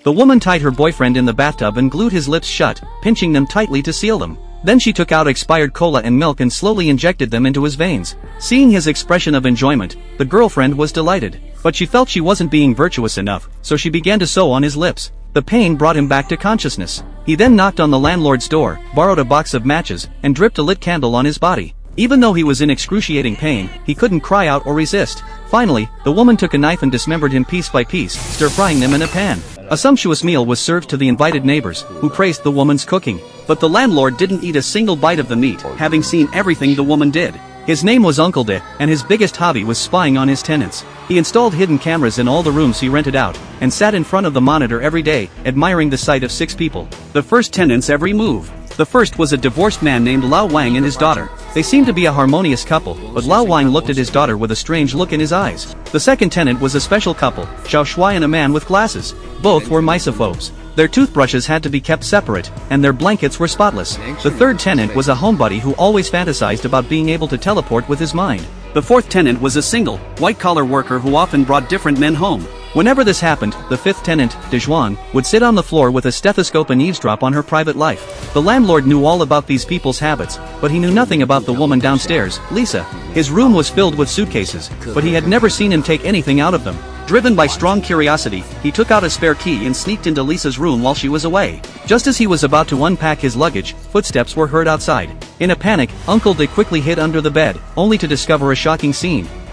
The woman tied her boyfriend in the bathtub and glued his lips shut, pinching them tightly to seal them. Then she took out expired cola and milk and slowly injected them into his veins. Seeing his expression of enjoyment, the girlfriend was delighted. But she felt she wasn't being virtuous enough, so she began to sew on his lips. The pain brought him back to consciousness. He then knocked on the landlord's door, borrowed a box of matches, and dripped a lit candle on his body. Even though he was in excruciating pain, he couldn't cry out or resist. Finally, the woman took a knife and dismembered him piece by piece, stir-frying them in a pan. A sumptuous meal was served to the invited neighbors, who praised the woman's cooking. But the landlord didn't eat a single bite of the meat, having seen everything the woman did. His name was Uncle De, and his biggest hobby was spying on his tenants. He installed hidden cameras in all the rooms he rented out, and sat in front of the monitor every day, admiring the sight of 6 people. The first tenant's every move. The first was a divorced man named Lao Wang and his daughter. They seemed to be a harmonious couple, but Lao Wang looked at his daughter with a strange look in his eyes. The second tenant was a special couple, Xiao Shuai and a man with glasses. Both were misophobes. Their toothbrushes had to be kept separate, and their blankets were spotless. The third tenant was a homebody who always fantasized about being able to teleport with his mind. The fourth tenant was a single, white-collar worker who often brought different men home. Whenever this happened, the fifth tenant, De Zhuang, would sit on the floor with a stethoscope and eavesdrop on her private life. The landlord knew all about these people's habits, but he knew nothing about the woman downstairs, Lisa. His room was filled with suitcases, but he had never seen him take anything out of them. Driven by strong curiosity, he took out a spare key and sneaked into Lisa's room while she was away. Just as he was about to unpack his luggage, footsteps were heard outside. In a panic, Uncle De quickly hid under the bed, only to discover a shocking scene.